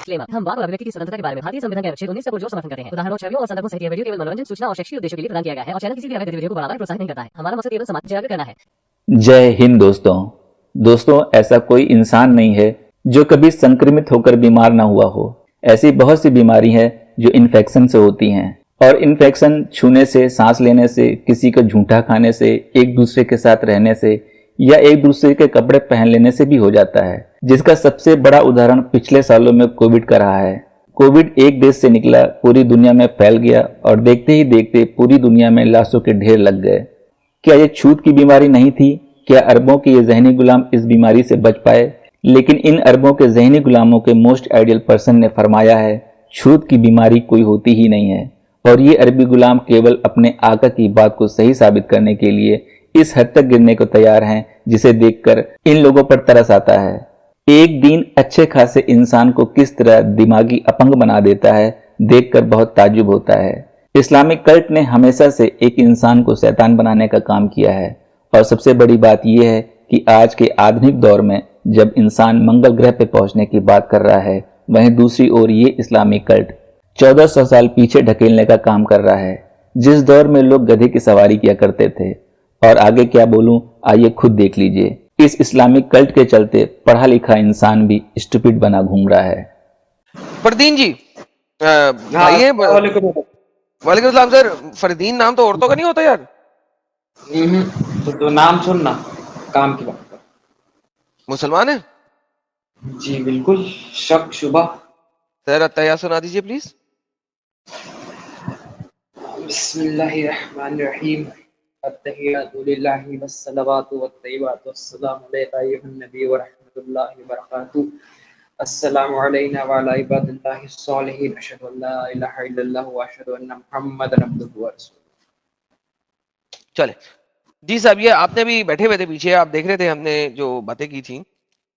Disclaimer, हम वाक और अभिव्यक्ति की स्वतंत्रता के बारे में भारतीय संविधान के अनुच्छेद 19 का पुरजोर समर्थन करते हैं। उदाहरणों, छवियों और संदर्भों सहित यह वीडियो केवल मनोरंजन, सूचना और शैक्षिक उद्देश्यों के लिए प्रदान किया गया है और चैनल किसी भी अवैध गतिविधियों को बढ़ावा या प्रोत्साहित नहीं करता है। हमारा मकसद केवल समाज जागरूक करना है। जय हिंद दोस्तों, ऐसा कोई इंसान नहीं है जो कभी संक्रमित होकर बीमार ना हुआ हो। ऐसी बहुत सी बीमारी है जो इन्फेक्शन से होती हैं और इन्फेक्शन छूने से, सांस लेने से, किसी का झूठा खाने से, एक दूसरे के साथ रहने से या एक दूसरे के कपड़े पहन लेने से भी हो जाता है, जिसका सबसे बड़ा उदाहरण पिछले सालों में कोविड का रहा है। कोविड एक देश से निकला, पूरी दुनिया में फैल गया और देखते ही देखते पूरी दुनिया में लाशों के ढेर लग गए। क्या ये छूत की बीमारी नहीं थी? क्या अरबों के ये जहनी गुलाम इस बीमारी से बच पाए? लेकिन इन अरबों के जहनी गुलामों के मोस्ट आइडियल पर्सन ने फरमाया है, छूत की बीमारी कोई होती ही नहीं है। और ये अरबी गुलाम केवल अपने आका की बात को सही साबित करने के लिए इस हद तक गिरने को तैयार हैं, जिसे देखकर इन लोगों पर तरस आता है। एक दिन अच्छे खासे इंसान को किस तरह दिमागी अपंग बना देता है, देखकर बहुत ताज्जुब होता है। इस्लामिक कल्ट ने हमेशा से एक इंसान को शैतान बनाने का काम किया है और सबसे बड़ी बात यह है कि आज के आधुनिक दौर में जब इंसान मंगल ग्रह पर पहुंचने की बात कर रहा है, वहीं दूसरी ओर ये इस्लामिक कल्ट 1400 साल पीछे ढकेलने का काम कर रहा है। जिस दौर में लोग गधे की सवारी किया करते थे, और आगे क्या बोलूं, आइए खुद देख लीजिए। इस इस्लामिक कल्ट के चलते पढ़ा लिखा इंसान भी स्टूपिड बना घूम रहा है। फरदीन जी भाई है। वालेकुम सलाम सर। फरदीन नाम तो औरतों का नहीं होता यार। तो नाम सुनना, काम की बात कर। मुसलमान है जी बिल्कुल, शक शुबा। सर अत्तहिया सुना दीजिए प्लीज। बिस्मिल्लाहिर्रहमानिर्रहीम। अत्तहियातु लिल्लाहि वस्सलावातु वत्तय्यिबातु वस्सलामु अलैका अय्युहन नबी व रहमतुल्लाहि व बरकातुहू। अस्सलामु अलैना व अला इबादिल्लाहिस सालिहीन। अशहदु अन ला इलाहा इल्लल्लाह व अशहदु अन्ना मुहम्मदन अब्दुहु व रसूलुहू। चले जी साहब, ये आपने भी बैठे हुए थे पीछे, आप देख रहे थे हमने जो बातें की थी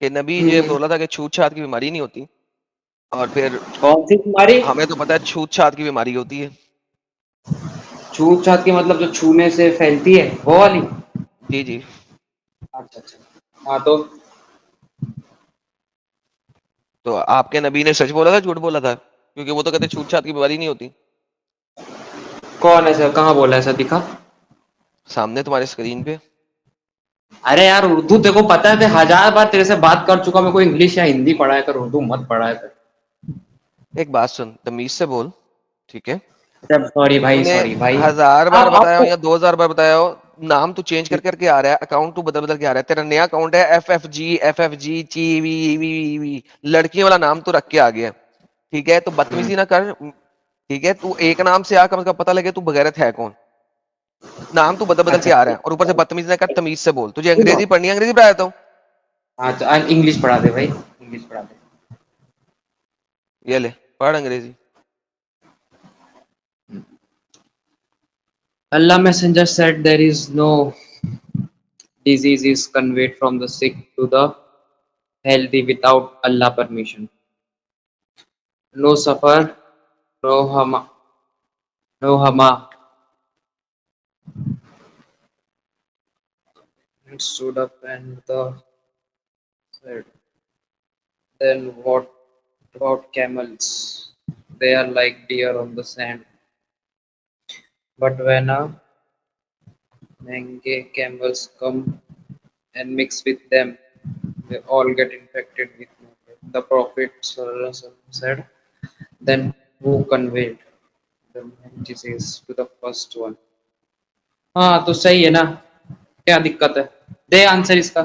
कि नबी ये बोला था कि छूत छात की बीमारी नहीं होती, और फिर कौन सी बीमारी? हमें तो पता है छूत छात की बीमारी होती है। छूत छात की मतलब जो छूने से फैलती है वो वाली? जी जी। अच्छा अच्छा, हाँ तो आपके नबी ने सच बोला था झूठ बोला था? क्योंकि वो तो कहते छूत छात की बीमारी नहीं होती। कौन है सर? कहाँ बोला ऐसा? दिखा सामने तुम्हारे स्क्रीन पे। अरे यार उर्दू तेरे को पता है, मैं 1000 बार तेरे से बात कर चुका। मैं कोई इंग्लिश या हिंदी पढ़ाया कर, उर्दू मत पढ़ाया कर। एक बात सुन, तमीज से बोल, ठीक है? सॉरी भाई, सॉरी भाई। 1000 बार बताया हो या 2000 बार बताया हो, नाम तू चेंज कर करके आ रहा है, अकाउंट तू बदल बदल के आ रहा है। तेरा नया अकाउंट है FFG ची लड़की वाला नाम तू रख के आ गया, ठीक है? तो बदतमीजी ना कर, ठीक है? तू एक नाम से आ, कम से कम पता लगे तू बगैरत है कौन। नाम तू बदल बदल के आ रहा है और ऊपर से बदतमीजी ना कर, तमीज से बोल। तुझे अंग्रेजी पढ़नी है, अंग्रेजी पढ़ाता हूँ। अच्छा इंग्लिश पढ़ा दे भाई, इंग्लिश पढ़ा दे। ये ले पढ़ अंग्रेजी। Allah Messenger said there is no disease is conveyed from the sick to the healthy without Allah permission. No suffer, no hama. It stood up and said, then what about camels? They are like deer on the sand. But when Menge camels come and mix with them, they all get infected with malaria. The Prophet said, then who conveyed the disease to the first one? हाँ तो सही है ना, क्या दिक्कत है? दे answer इसका।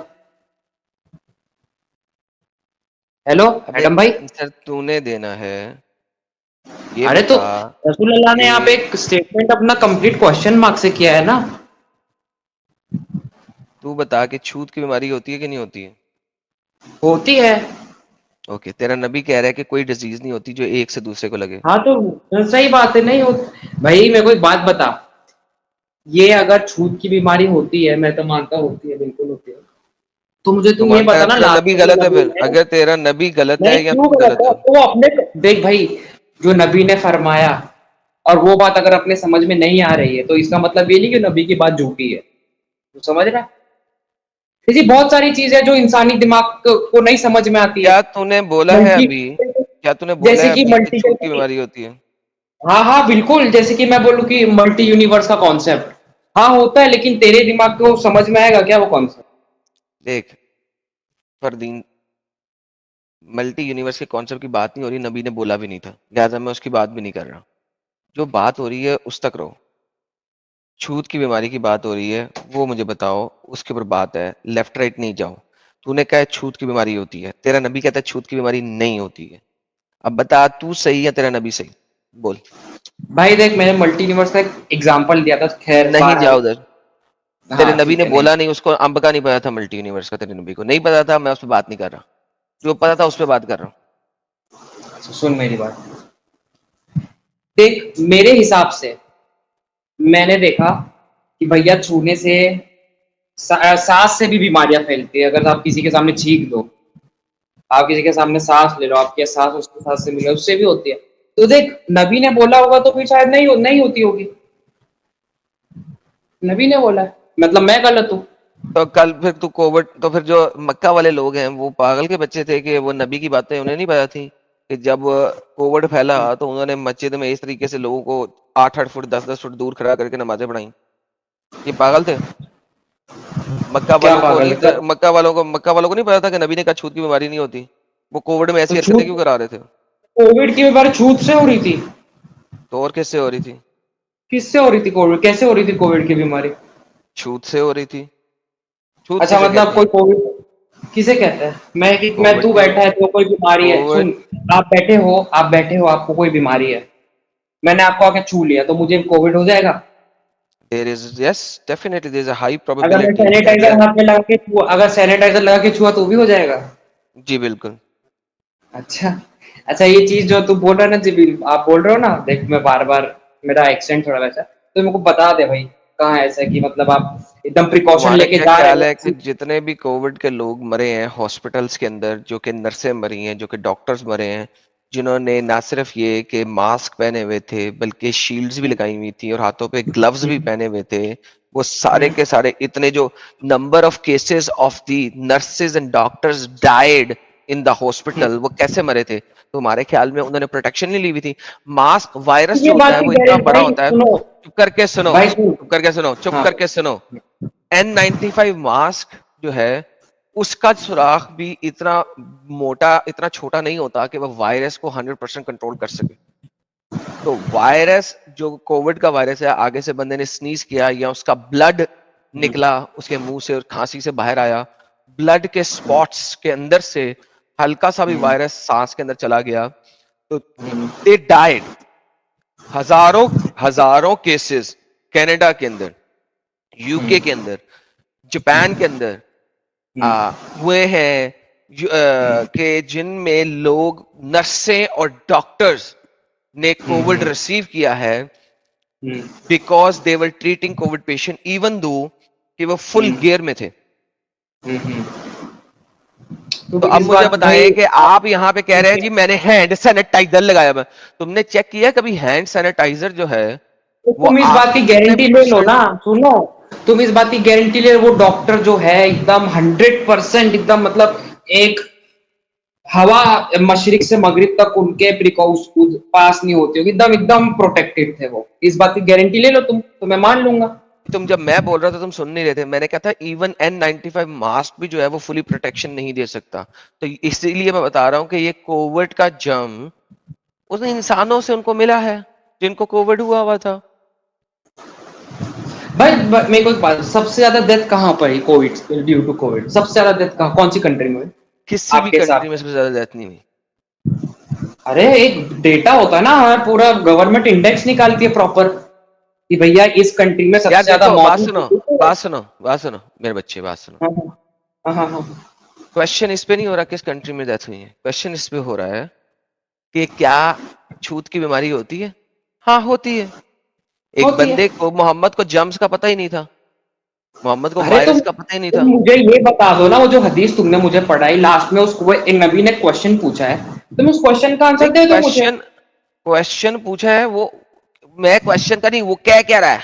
Hello madam भाई। आंसर तूने देना है। अरे तो रसूलुल्लाह ने यहाँ पे एक स्टेटमेंट अपना कंप्लीट क्वेश्चन मार्क से किया है ना। तू बता कि छूत की बीमारी होती है कि नहीं होती है? होती है। ओके, तेरा नबी कह रहा है कि कोई डिजीज नहीं होती जो एक से दूसरे को लगे। हाँ तो सही बात है, नहीं होती भाई। मेरे को एक बात बता, ये अगर छूत की बीमारी होती है, मैं तो मानता होती है, बिल्कुल होती है, तो मुझे तुम ये बता ना, नबी गलत है फिर? अगर तेरा नबी गलत है या तू गलत है? तो अपने देख भाई, जो नबी ने फरमाया और वो बात अगर अपने समझ में नहीं आ रही है तो इसका मतलब ये नहीं कि नबी की बात झूठी है। तू समझ रहा? ऐसी बहुत सारी चीजें जो इंसानी दिमाग को नहीं समझ में आती है। क्या तूने बोला है अभी क्या तूने बोला जैसे है कि अभी कि मल्टी, छूत की बीमारी होती है? हाँ हाँ बिल्कुल, जैसे कि मैं बोलूँ कि मल्टी यूनिवर्स का कॉन्सेप्ट, हाँ होता है, लेकिन तेरे दिमाग को समझ में आएगा क्या वो कॉन्सेप्ट? देख फरदीन, मल्टी यूनिवर्स के कॉन्सेप्ट की बात नहीं हो रही, नबी ने बोला भी नहीं था, लिहाजा मैं उसकी बात भी नहीं कर रहा। जो बात हो रही है उस तक रहो। छूत की बीमारी की बात हो रही है, वो मुझे बताओ, उसके ऊपर बात है, लेफ्ट राइट नहीं जाओ। तूने कहा है छूत की बीमारी होती है, तेरा नबी कहता है छूत की बीमारी नहीं होती है। अब बता तू सही या तेरा नबी सही? बोल। भाई देख, मैंने मल्टी यूनिवर्स का एक एग्जांपल दिया था, खैर नहीं बार जाओ उधर। तेरे हाँ नबी ठीक ने है, नहीं। बोला नहीं, उसको अंब का नहीं पता था, मल्टी यूनिवर्स का तेरे नबी को नहीं पता था, मैं उस पर बात नहीं कर रहा। जो पता था उस पर बात कर रहा हूँ। अच्छा, सुन मेरी बात, देख मेरे हिसाब से मैंने देखा कि भैया छूने से सांस से भी बीमारियां फैलती है। अगर आप किसी के सामने छींक दो, आप किसी के सामने सांस ले लो, आपकी सांस उसके सांस से मिले, उससे भी होती है। तो देख, नबी ने बोला होगा तो फिर शायद नहीं होती होगी। नबी ने बोला है, मतलब मैं गलत हूँ? तो कल फिर तू कोविड, तो फिर जो मक्का वाले लोग हैं वो पागल के बच्चे थे कि वो नबी की बातें उन्हें नहीं पता थी कि जब कोविड फैला तो उन्होंने मस्जिद में इस तरीके से लोगों को 8-8 फुट 10-10 फुट दूर खड़ा करके नमाजें पढ़ाई? ये पागल थे? क्या पागल है? मक्का वालों को नहीं पता था कि नबी ने कहा छूत की बीमारी नहीं होती? वो कोविड में तो ऐसी हरकतें छूत, क्यों करा रहे थे? कोविड की बीमारी छूत से हो रही थी? तो और किससे हो रही थी? किससे हो रही थी कोविड? कैसे हो रही थी कोविड की बीमारी? छूत से हो रही थी। छूत अच्छा, किसे मतलब कहते कोई हैं? कोविड किसे कहता है? मैं कोविड तू की बैठा है तो कोई बीमारी है, कोविड सुन। आप बैठे हो, आपको कोई बीमारी है, मैंने आपको आके छू लिया तो मुझे कोविड हो जाएगा? There is, yes definitely there is a high अगर मैं प्रोबेबिलिटी दैट सैनिटाइजर हाथ में लगा के छुआ, अगर सैनिटाइजर लगा के छुआ तो भी हो जाएगा? जी बिल्कुल। अच्छा। अच्छा, ये चीज जो तू बोल रहा है ना जी, आप बोल रहे हो ना, देख मैं बार बार, मेरा एक्सेंट थोड़ा वैसा, तो मेरे को बता दे भाई, कहाँ ऐसा कि मतलब आप एकदम प्रिकॉशन तुम्हारा लेके क्या जा रहे ख्याल है कि हो? जितने भी कोविड के लोग मरे हैं हॉस्पिटल्स के अंदर, जो कि नर्सें मरी हैं, जो कि डॉक्टर्स मरे हैं, जिन्होंने ना सिर्फ ये कि मास्क पहने हुए थे बल्कि शील्ड्स भी लगाई हुई थी और हाथों पे ग्लव्स भी पहने हुए थे, वो सारे के सारे, इतने जो number of cases of the nurses and doctors died in the hospital, वो कैसे मरे थे? तुम्हारे ख्याल में उन्होंने प्रोटेक्शन नहीं ली हुई थी? मास्क वायरस ये जो होता बात है की वो इतना गारंटी बड़ा भाई, होता है। सुनो चुप करके सुनो, भाई, सुन। चुप करके सुनो, चुप हाँ करके सुनो। N95 मास्क जो है उसका सुराख भी इतना मोटा, इतना छोटा नहीं होता कि वह वायरस को 100% कंट्रोल कर सके। तो वायरस, जो कोविड का वायरस है, आगे से बंदे ने स्नीज किया या उसका ब्लड निकला उसके मुंह से और खांसी से बाहर आया, ब्लड के स्पॉट्स के अंदर से हल्का सा भी वायरस सांस के अंदर चला गया तो दे डाइड। हजारों हजारों केसेस कनाडा के अंदर, यूके के अंदर, जापान के अंदर हुए हैं कि जिनमें लोग, नर्सें और डॉक्टर्स ने कोविड रिसीव किया है because they were treating Covid patient even though कि वो फुल गियर में थे। तो अब इस मुझे बात भाई, बताएं कि आप यहाँ पे कह रहे हैं जी मैंने हैंड सैनिटाइजर लगाया हुआ है। तुमने चेक किया कभी हैंड सैनिटाइजर जो है तो वो तुम इस बात आपके की कितने गारंटी ले लो परसेंट? ना, सुनो, तुम इस बात की गारंटी ले लो, वो डॉक्टर जो है एकदम 100% एकदम, मतलब एक हवा मशरिक से मगरिब तक उनके प्रिकॉश पास नहीं होती होगी, एकदम एकदम प्रोटेक्टेड थे वो। इस बात की गारंटी ले लो तुम, तो मैं मान लूंगा। तुम जब मैं बोल रहा था तुम सुन नहीं रहे थे। मैंने कहा था इवन N95 मास्क भी जो है वो फुली प्रोटेक्शन नहीं दे सकता। तो इसीलिए मैं बता रहा हूँ कि ये कोविड का जर्म उन इंसानों से उनको मिला है जिनको कोविड हुआ था। भाई मेरे को एक बात, सबसे ज्यादा डेथ कहाँ पर है कोविड, ड्यू टू कोविड सबसे ज्यादा डेथ कहाँ, कौन सी कंट्री में हुई किसी भी आपके कंट्री हिसाब में से? सबसे ज्यादा डेथ नहीं हुई। अरे एक डेटा होता है ना, हमारा पूरा गवर्नमेंट इंडेक्स निकालती है प्रॉपर कि भैया इस कंट्री में सबसे यार ज्यादा देखो, मौत हुई है। बात सुनो मेरे बच्चे, बात सुनो। हाँ हाँ हाँ हाँ क्वेश्चन इस पे नहीं हो रहा किस कंट्री में डेथ हुई है, क्वेश्चन इस पे हो रहा है कि क्या छूत की बीमारी होती है? हाँ होती है। एक होती है। बंदे को, मोहम्मद को जम्स का पता ही नहीं था, मोहम्मद को अरे वायरस का पता ही नहीं तुम था। मुझे ये बता दो ना, वो जो हदीस तुमने मुझे पढ़ाई लास्ट में, उसको एक नबी ने क्वेश्चन पूछा है, तुम उस क्वेश्चन का नहीं, आंसर दे दो मुझे। क्वेश्चन पूछा है वो, मैं क्वेश्चन का नहीं, वो क्या कह रहा है?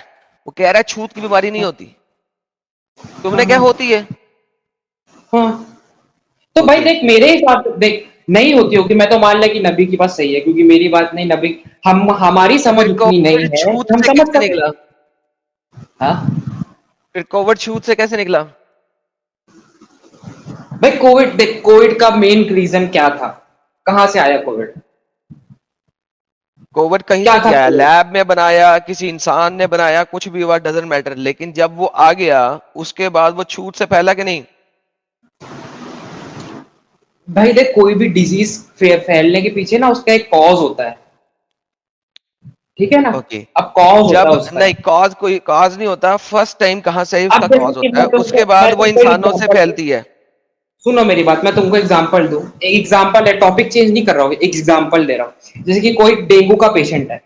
वो कह रहा है छूत की बीमारी नहीं होती। तुमने हाँ क्या हाँ होती है? हाँ। तो भाई होती है। देख, मेरे हिसाब से देख, नहीं होती होगी, मैं तो मान लिया कि नबी की बात सही है, क्योंकि मेरी बात नहीं, नबी हमारी समझ फिर उतनी नहीं कोविड है, छूत हम से समझ कैसे सकते निकला? हैं। हाँ फिर कोविड छूत से कैसे निकला? भाई, कोविड देख, कोविड का मेन रीजन क्या था, कहां से आया कोविड? कोविड कहीं क्या से था क्या है, कोविड? लैब में बनाया, किसी इंसान ने बनाया, कुछ भी हुआ, डजेंट मैटर, लेकिन जब वो आ गया उसके बाद वो छूत से फैला कि नहीं? भाई देख, कोई भी डिजीज फैलने के पीछे ना उसका एक कॉज होता है, ठीक है ना? ओके। अब कॉज होता जब है उसका। नहीं, कॉज कोई कॉज नहीं होता, फर्स्ट टाइम कहां से अब उसका जैसे कॉज कि होता है, उसके मैं बाद वो तुमको इंसानों से एग्जांपल दूं, फैलती है। सुनो मेरी बात, मैं तुमको एग्जांपल दूं, एक एग्जांपल है, टॉपिक चेंज नहीं कर रहा हूँ, एक एग्जांपल दे रहा हूँ। जैसे कि कोई डेंगू का पेशेंट है,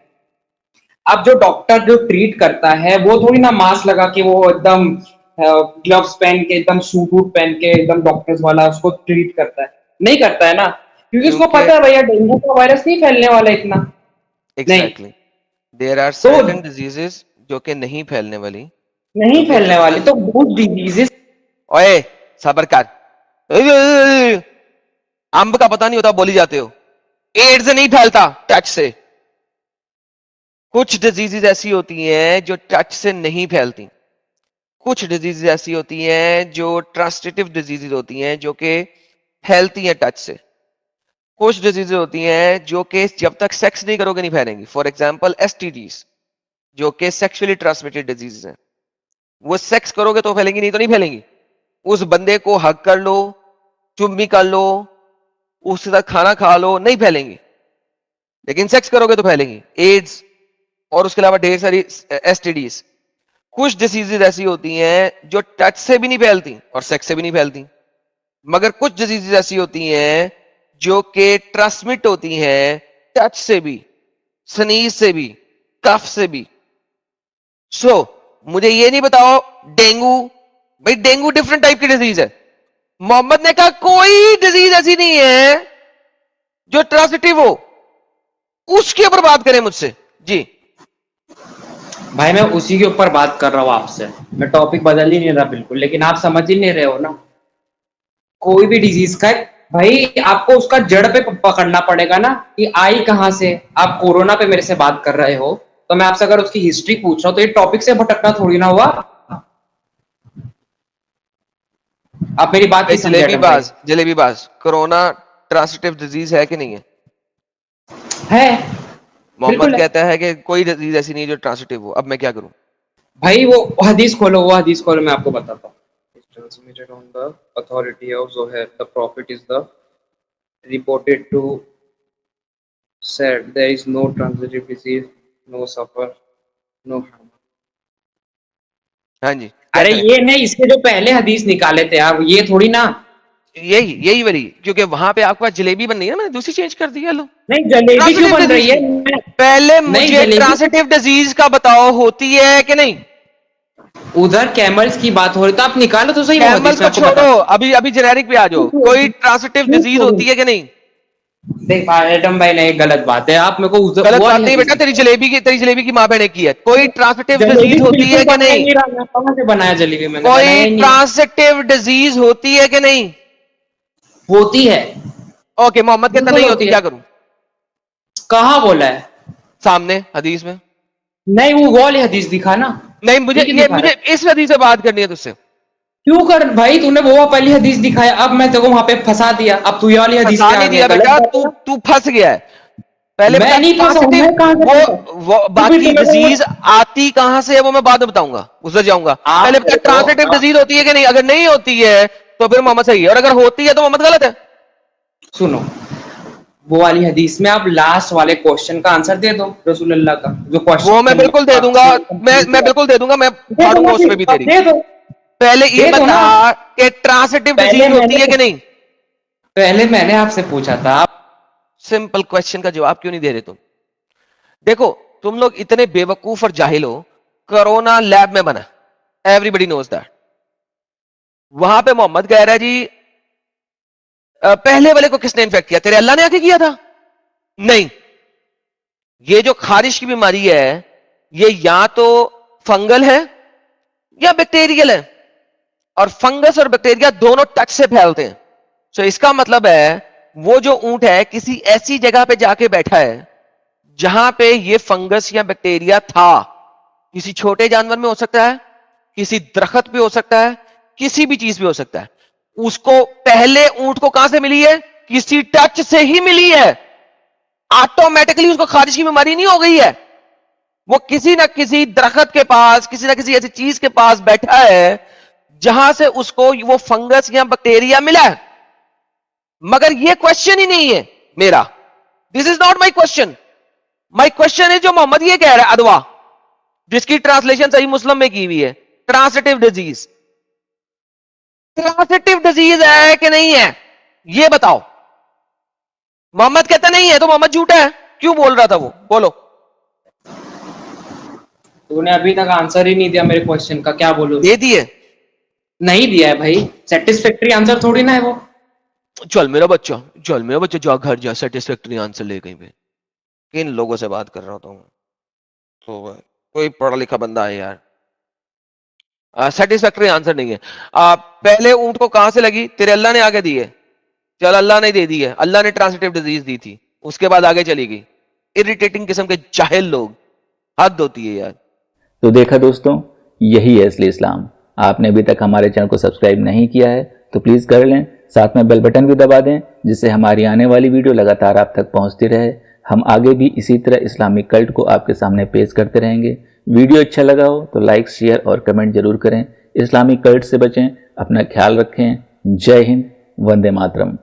अब जो डॉक्टर जो ट्रीट करता है वो थोड़ी ना मास्क लगा के, वो एकदम ग्लव्स पहन के, एकदम सूट वूट पहन के, एकदम डॉक्टर्स वाला उसको ट्रीट करता है, नहीं करता है ना, क्योंकि उसको क्योंकि पता है भैया डेंगू का वायरस नहीं फैलने वाला इतना। नहीं, एग्जैक्टली, देयर आर तो सर्टेन डिजीजेस जो कि नहीं फैलने वाली, नहीं क्योंकि फैलने वाली, तो बहुत डिजीजेस। ओए सबर कर, अंब का पता नहीं होता बोली जाते हो। एड्स नहीं फैलता टच से। कुछ डिजीजेज ऐसी होती हैं जो टच से नहीं फैलती, कुछ डिजीजेज ऐसी होती हैं जो ट्रांसमिटेटिव डिजीजेज होती हैं जो कि फैलती हैं टच से। कुछ डिजीजेज होती हैं जो कि जब तक सेक्स नहीं करोगे नहीं फैलेंगी। फॉर एग्जांपल एसटीडीज, जो कि सेक्सुअली ट्रांसमिटेड डिजीज हैं, वो सेक्स करोगे तो फैलेंगी, नहीं तो नहीं फैलेंगी। उस बंदे को हक कर लो, चुम्मी कर लो, उसके साथ खाना खा लो, नहीं फैलेंगी, लेकिन सेक्स करोगे तो फैलेंगी। एड्स और उसके अलावा ढेर सारी एसटीडीज। कुछ डिजीजेज ऐसी होती हैं जो टच से भी नहीं फैलती और सेक्स से भी नहीं फैलती, मगर कुछ डिजीजेज ऐसी होती हैं जो कि ट्रांसमिट होती हैं टच से भी, स्नीज से भी, कफ से भी। सो मुझे ये नहीं बताओ डेंगू, भाई डेंगू डिफरेंट टाइप की डिजीज है। मोहम्मद ने कहा कोई डिजीज ऐसी नहीं है जो ट्रांसिटिव हो, उसके ऊपर बात करें मुझसे जी। भाई मैं उसी के ऊपर बात कर रहा हूँ आपसे, मैं टॉपिक बदल ही नहीं रहा बिल्कुल, लेकिन आप समझ ही नहीं रहे हो ना। कोई भी डिजीज का भाई आपको उसका जड़ पे पकड़ना पड़ेगा ना, कि आई कहां से। आप कोरोना पे मेरे से बात कर रहे हो, तो मैं आपसे अगर उसकी हिस्ट्री पूछ रहा हूँ तो ये टॉपिक से भटकना थोड़ी ना हुआ। आप मेरी बात नहीं समझे एडम भाई। जलेबीबाज, कोरोना ट्रांसिटिव डिजीज है कि नहीं है? है, मोहम्मद बिल्कुल है। कहता है कि कोई डिजीज ऐसी नहीं है जो ट्रांसिटिव हो। अब मैं क्या करूं? भाई वो हदीस खोलो, वो हदीस खोलो, मैं आपको बताता हूँ। Transmitted on the authority of Zohair, the prophet is the reported to said there is no transitive disease, no suffer, no harm. हाँ जी, क्या अरे करें? ये नहीं, इसके जो पहले हदीस निकाले थे आप, ये थोड़ी ना। यही यही वाली, क्योंकि वहां पे आपके पास जलेबी बन रही है ना, मैंने दूसरी चेंज कर दी है। लो, नहीं, जलेबी क्यों ट्रांसिटिव बन डिजीज रही है? की। पहले नहीं, मुझे जलेबी ट्रांसिटिव डिजीज का बताओ, होती है कि नहीं? उधर कैमल्स की बात हो रही, तो आप निकालो तो सही वो कैमल्स हदीस, मैं को आपको छोड़ो, बताता अभी अभी जेनेरिक पे आ जाओ। हूँ। कोई ट्रांसिटिव क्यों डिजीज छोड़ूं? होती है कि नहीं? देख एडम भाई, नहीं, गलत बात है, आप मेरे को गलत वो बात वाली नहीं हदीस बेटा, दिखाओ। तेरी जलेबी की माँ बहने की है। कोई ट्रांसिटिव जलेबी डिजीज होती बिल्कुल है कि बनाया नहीं? नहीं रहा, मैं कहां से बनाया जलेबी, मैंने बनाया कोई ही नहीं है। ट्रांसिटिव डिजीज होती है कि नहीं? होती है, ओके, मोहम्मद कहता बिल्कुल नहीं होती होती, है। क्या करूं? कहाँ बोला है? सामने हदीस में। नहीं, वो वाली हदीस दिखा ना। नहीं, मुझे ये क्यों ये दिखा रहा मुझे है? इस हदीस से बात करनी है तुझसे। क्यों कर भाई, तूने वो पहली हदीस दिखाया, अब मैं तेरे को वहां पे फंसा दिया, अब तू ये वाली हदीस फंसा पे आ नहीं गया, दिया गलत बेटा, बात है तू ना। तू फंस गया है। पहले मैं बता नहीं फंसा हूं, ट्रांसिटिव, मैं कहां से फंसा? वो तो फिर बाकी तू मेरे डिजीज को आती कहां से है वो मैं बाद में बताऊंगा, उससे जाऊंगा। आप पहले बता मेरे को ट्रांसिटिव डिजीज होती है कि नहीं? अगर नहीं होती है तो फिर मोहम्मद सही है, और अगर होती है तो मोहम्मद गलत है। सुनो, वो वाली हदीस में आप लास्ट वाले क्वेश्चन का आंसर दे दो, रसूल अल्लाह का जो वो मैं क्वेश्चन बिल्कुल दे दूंगा, मैं बिल्कुल दे दूंगा, मैं दे दो फाड़ूंगा ना, उस फिर पे भी आप तेरी। दे दो, पहले ये दे दो बता ना। कि ट्रांसिटिव पहले डिजीज होती मैंने है कि नहीं? पहले मैंने आपसे पूछा था, आप सिंपल क्वेश्चन का जवाब क्यों नहीं दे रहे तुम? देखो, तुम लोग इतने बेवकूफ और जाहिल हो। कोरोना लैब में बना, एवरीबडी नोज दैट। वहां पे मोहम्मद कह रहा है जी, पहले वाले को किसने इन्फेक्ट किया? तेरे अल्लाह ने आके किया था? नहीं, ये जो खारिश की बीमारी है, ये या तो फंगल है या बैक्टीरियल है, और फंगस और बैक्टीरिया दोनों टच से फैलते हैं। तो इसका मतलब है वो जो ऊंट है किसी ऐसी जगह पे जाके बैठा है जहां पे ये फंगस या बैक्टीरिया था। किसी छोटे जानवर में हो सकता है, किसी दरख्त पे हो सकता है, किसी भी चीज पे हो सकता है। उसको पहले ऊंट को कहां से मिली है? किसी टच से ही मिली है। ऑटोमेटिकली उसको खारिश की बीमारी नहीं हो गई है। वो किसी ना किसी दरख्त के पास, किसी ना किसी ऐसी चीज के पास बैठा है जहां से उसको वो फंगस या बैक्टीरिया मिला है। मगर ये क्वेश्चन ही नहीं है मेरा। This is not my question. My question है जो मोहम्मद ये कह रहा है अदवा, जिसकी ट्रांसलेशन सही मुस्लिम में की हुई है, ट्रांसिटिव डिजीज। ट्रांसिटिव डिजीज है कि नहीं है ये बताओ। मोहम्मद कहता नहीं है तो मोहम्मद झूठा है। क्यों बोल रहा था वो? बोलो। तूने अभी तक आंसर ही नहीं दिया मेरे क्वेश्चन का, क्या बोलूं? दे दिए? नहीं दिया है भाई, सेटिस्फैक्टरी आंसर थोड़ी ना है वो। चल मेरा बच्चा, चल मेरा बच्चा, जा घर जा, सेटिस्फैक्टरी आंसर ले कहीं पे। किन लोगों से बात कर रहा हूं तो कोई पढ़ा लिखा बंदा है यार। सेटिस्फैक्टरी आंसर नहीं है। पहले ऊंट को कहां से लगी? तेरे अल्लाह ने आगे दी है। चल अल्लाह ने दे दी है, अल्लाह ने ट्रांसिटिव डिजीज दी थी, उसके बाद आगे चली गई। इरिटेटिंग किस्म के जाहिल लोग, हद होती है यार। तो देखा दोस्तों, यही है असली इस्लाम। आपने अभी तक हमारे चैनल को सब्सक्राइब नहीं किया है तो प्लीज कर लें, साथ में बेल बटन भी दबा दें, जिससे हमारी आने वाली वीडियो लगातार आप तक पहुंचती रहे। हम आगे भी इसी तरह इस्लामिक कल्ट को आपके सामने पेश करते रहेंगे। वीडियो अच्छा लगा हो तो लाइक, शेयर और कमेंट जरूर करें। इस्लामिक कल्ट से बचें, अपना ख्याल रखें। जय हिंद, वंदे मातरम।